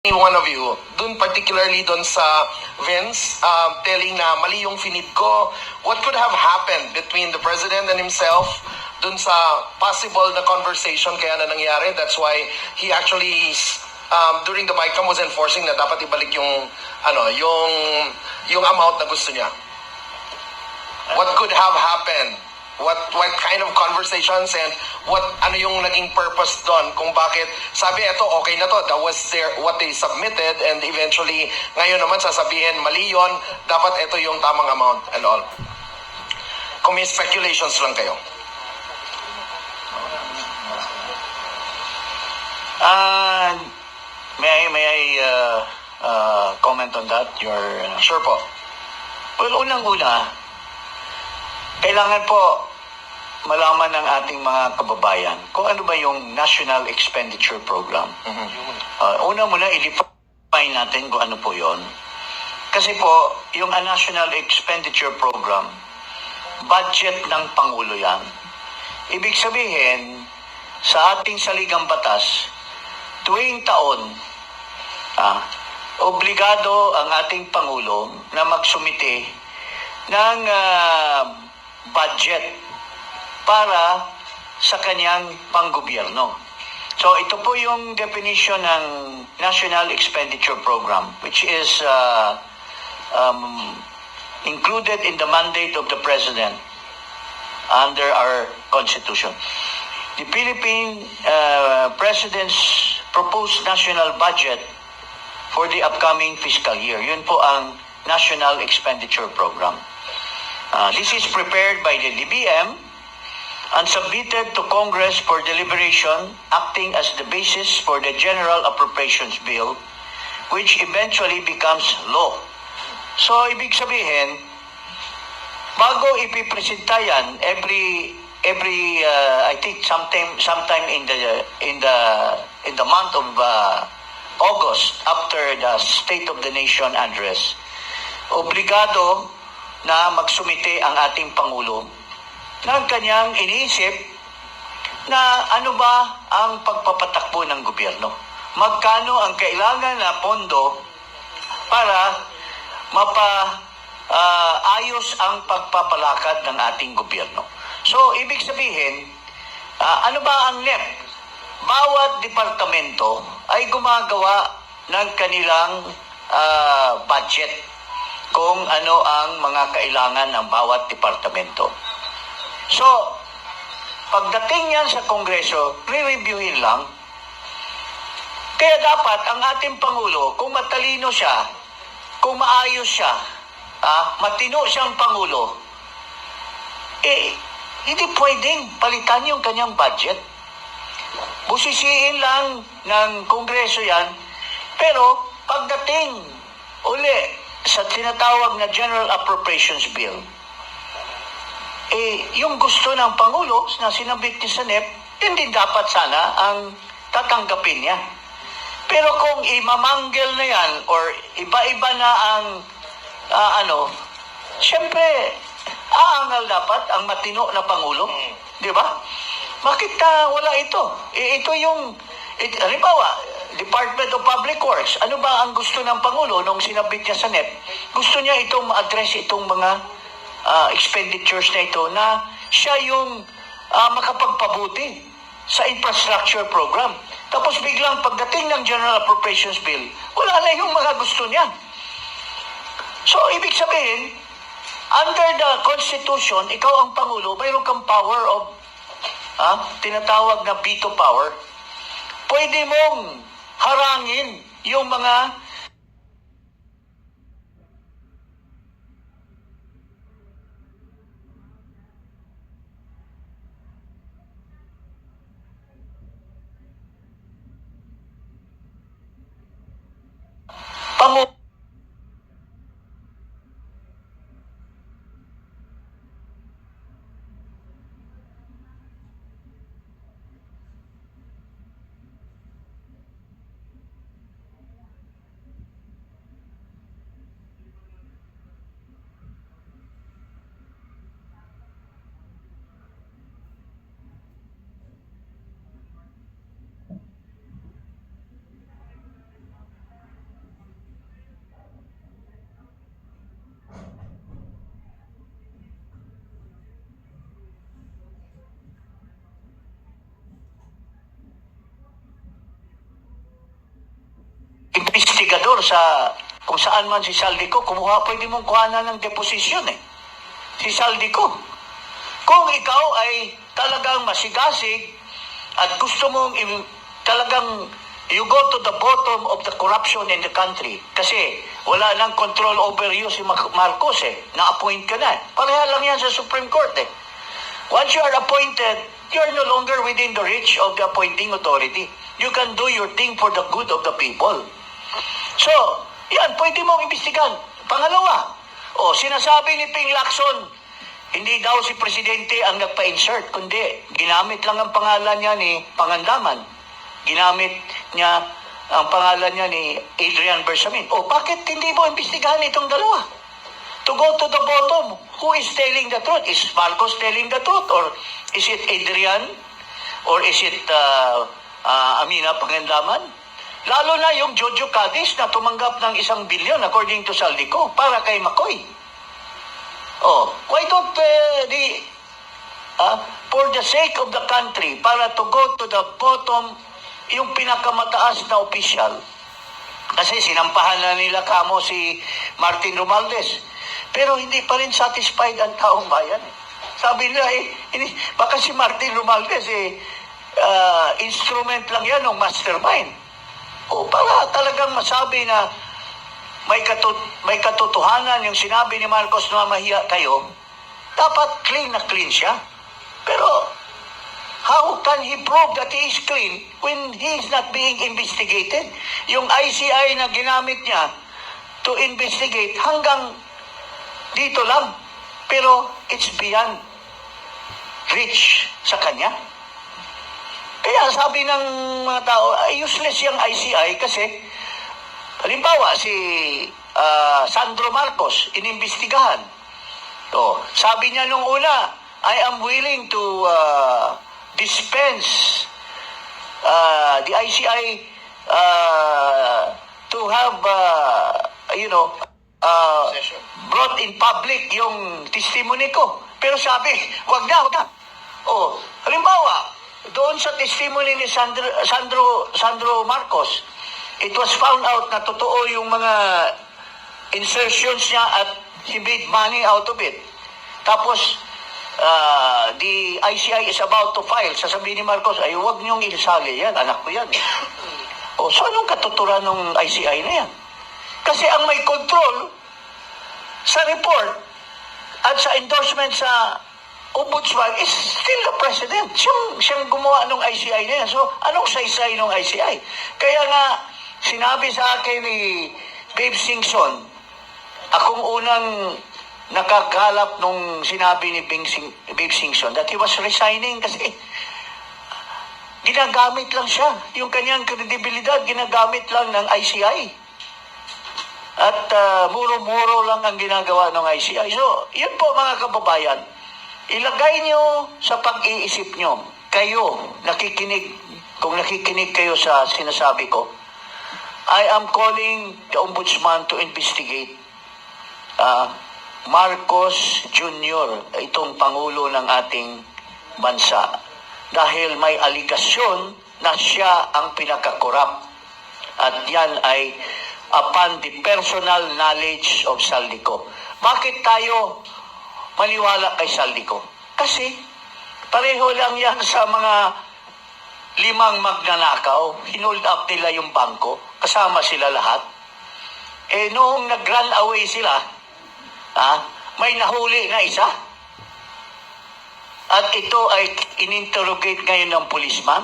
any one of you, dun particularly dun sa Vince, telling na mali yung finid ko, what could have happened between the President and himself dun sa possible na conversation kaya na nangyari? That's why he actually, during the BICAM was enforcing na dapat ibalik yung, yung amount na gusto niya. What could have happened? What kind of conversations and ano yung naging purpose doon kung bakit sabi ito okay na to, that was what they submitted, and eventually ngayon naman sasabihin mali yon, dapat ito yung tamang amount and all. Kung may speculations lang kayo. May I comment on that? Sure po. Well, unang-una, kailangan po malaman ng ating mga kababayan kung ano ba yung National Expenditure Program. Una muna, i-define natin kung ano po yon. Kasi po, yung National Expenditure Program, budget ng Pangulo yan. Ibig sabihin, sa ating saligang batas, tuwing taon, obligado ang ating Pangulo na magsumite ng budget para sa kanyang panggobyerno. So ito po yung definition ng National Expenditure Program, which is included in the mandate of the President under our Constitution. The Philippine President's proposed national budget for the upcoming fiscal year. Yun po ang National Expenditure Program. This is prepared by the DBM and submitted to Congress for deliberation, acting as the basis for the General Appropriations Bill, which eventually becomes law. So, ibig sabihin, bago ipipresenta yan, every I think sometime in the month of August, after the State of the Nation address, obligado na magsumite ang ating Pangulo ng kanyang iniisip na ano ba ang pagpapatakbo ng gobyerno. Magkano ang kailangan na pondo para ayos ang pagpapalakad ng ating gobyerno. So, ibig sabihin, ano ba ang NEP? Bawat departamento ay gumagawa ng kanilang budget kung ano ang mga kailangan ng bawat departamento. So, pagdating yan sa Kongreso, re-reviewin lang. Kaya dapat ang ating Pangulo, kung matalino siya, kung maayos siya, matino siyang Pangulo, hindi pwedeng palitan yung kanyang budget. Busisiin lang ng Kongreso yan, pero pagdating uli sa tinatawag na General Appropriations Bill, yung gusto ng Pangulo na sinabit niya sa NEP, hindi dapat sana ang tatanggapin niya. Pero kung imamanggel na yan or iba-iba na ang siyempre, aangal dapat ang matino na Pangulo. Di ba? Bakit wala ito? Ito yung, halimbawa, Department of Public Works, ano ba ang gusto ng Pangulo nung sinabit niya sa NEP? Gusto niya itong ma-address itong mga expenditures na ito na siya yung makapagpabuti sa infrastructure program. Tapos biglang pagdating ng General Appropriations Bill, wala na yung mga gusto niya. So, ibig sabihin, under the Constitution, ikaw ang Pangulo, mayroon kang power of tinatawag na veto power. Pwede mong harangin yung mga Pangulo. investigador sa kung saan man si Saldico, pwede mong kuhanan ng deposisyon si Saldico. Kung ikaw ay talagang masigasig at gusto mong talagang you go to the bottom of the corruption in the country kasi wala nang control over you si Marcos na-appoint ka na. Pareha lang yan sa Supreme Court Once you are appointed, you are no longer within the reach of the appointing authority. You can do your thing for the good of the people. So, yan, pwede mong imbestigan. Pangalawa, sinasabi ni Ping Lacson, hindi daw si Presidente ang nagpa-insert, kundi ginamit lang ang pangalan niya ni Pangandaman. Ginamit niya ang pangalan niya ni Adrian Bersamin. Bakit hindi mo imbestigahan itong dalawa? To go to the bottom, who is telling the truth? Is Marcos telling the truth? Or is it Adrian? Or is it Amina Pangandaman? Lalo na yung Jojo Cadiz na tumanggap ng 1 billion according to Saldico para kay McCoy. Why don't for the sake of the country, para to go to the bottom, yung pinakamataas na opisyal. Kasi sinampahan na nila kamo si Martin Romualdez. Pero hindi pa rin satisfied ang taong bayan. Sabi nila, baka si Martin Romualdez, instrument lang yan ng mastermind. Para talagang masabi na may katotohanan yung sinabi ni Marcos na mahiya kayo, dapat clean na clean siya. Pero, how can he prove that he is clean when he is not being investigated? Yung ICI na ginamit niya to investigate hanggang dito lang. Pero, it's beyond reach sa kanya. Kaya sabi ng mga tao, useless yung ICI kasi, halimbawa, si Sandro Marcos, inimbestigahan. Sabi niya nung una, I am willing to dispense the ICI to have, brought in public yung testimony ko. Pero sabi, wag na. Halimbawa, doon sa testimony ni Sandro Marcos, it was found out na totoo yung mga insertions niya at he made money out of it. Tapos, the ICI is about to file. Sasabihin ni Marcos, ay huwag niyong ilisali yan, anak ko yan. So anong katuturan ng ICI na yan? Kasi ang may control sa report at sa endorsement sa Ombudsman is still the President. Siyang gumawa ng ICI na yan. So, anong saysay ng ICI? Kaya nga, sinabi sa akin ni Babe Singson, akong unang nakakalap nung sinabi ni Babe Singson that he was resigning kasi ginagamit lang siya. Yung kanyang kredibilidad, ginagamit lang ng ICI. At muro-muro lang ang ginagawa ng ICI. So, yun po mga kababayan, ilagay nyo sa pag-iisip nyo, kayo, kung nakikinig kayo sa sinasabi ko, I am calling the Ombudsman to investigate Marcos Jr., itong Pangulo ng ating bansa. Dahil may aligasyon na siya ang pinakakorap. At yan ay upon the personal knowledge of Saldico. Bakit tayo maniwala kay Saldico? Kasi pareho lang yan sa mga 5 magnanakaw. Hinold up nila yung bangko. Kasama sila lahat. Noong nag-run away sila, may nahuli na isa. At ito ay ininterrogate ngayon ng policeman.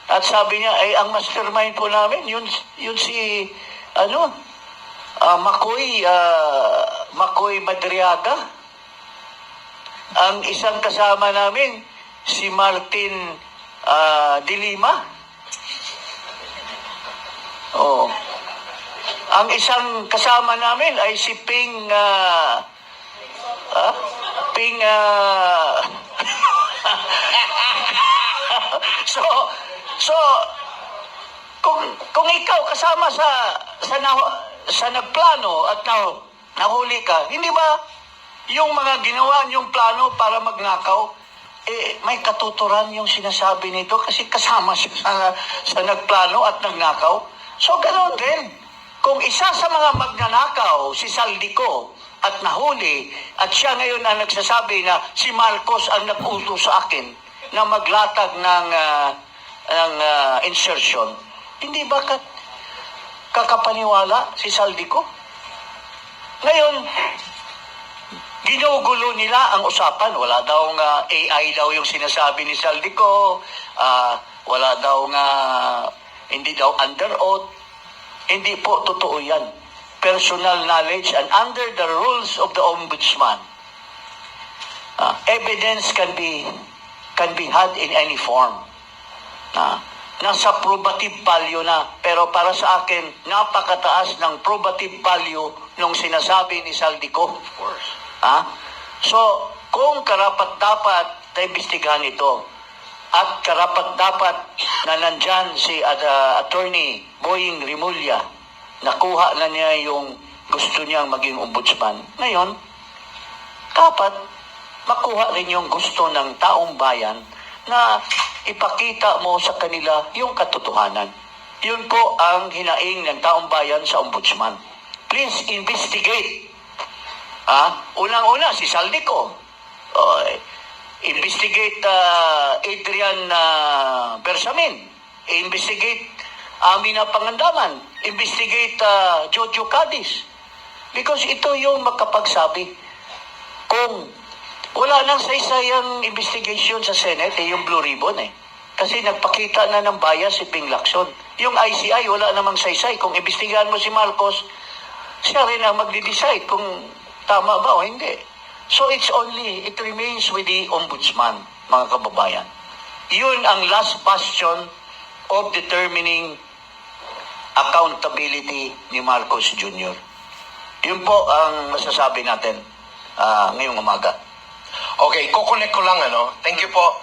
At sabi niya, ang mastermind po namin, yun si, Makoy Madriaga. Ang isang kasama namin, si Martin de Lima. Ang isang kasama namin ay si Ping So kung ikaw kasama sa nagplano at nahuli ka, hindi ba yung mga ginawa niyong plano para magnakaw, may katuturan yung sinasabi nito kasi kasama siya sa nagplano at nagnakaw. So, ganoon din. Kung isa sa mga magnanakaw, si Saldico, at nahuli, at siya ngayon ang nagsasabi na si Marcos ang nag-utos sa akin na maglatag ng insertion, hindi ba kakapaniwala si Saldico? Ngayon, ginugulo nila ang usapan. Wala daw nga AI daw yung sinasabi ni Saldico, wala daw nga, hindi daw under oath. Hindi po totoo yan. Personal knowledge and under the rules of the Ombudsman, evidence can be had in any form. Nasa probative value na. Pero para sa akin, napakataas ng probative value nung sinasabi ni Saldico. Of course. So, kung karapat-dapat na imbestigahan ito, at karapat-dapat na nandyan si Attorney Boying Rimulya, nakuha na niya yung gusto niyang maging ombudsman. Ngayon, dapat makuha rin yung gusto ng taong bayan na ipakita mo sa kanila yung katotohanan. Yun po ang hinaing ng taong bayan sa ombudsman. Please investigate. Unang-una, si Saldico. Investigate Adrian Bersamin. Investigate Amina Pangandaman. Investigate Jojo Cadiz. Because ito yung makapagsabi. Kung wala nang saysayang investigation sa Senate, yung Blue Ribbon Kasi nagpakita na ng bias si Ping Lacson. Yung ICI, wala namang saysay. Kung imbestigahan mo si Marcos, siya rin ang magde-decide kung tama ba o hindi. So it remains with the ombudsman, mga kababayan. Yun ang last bastion of determining accountability ni Marcos Jr. Yun po ang masasabi natin ngayong umaga. Okay, kukonek ko lang, Thank you po,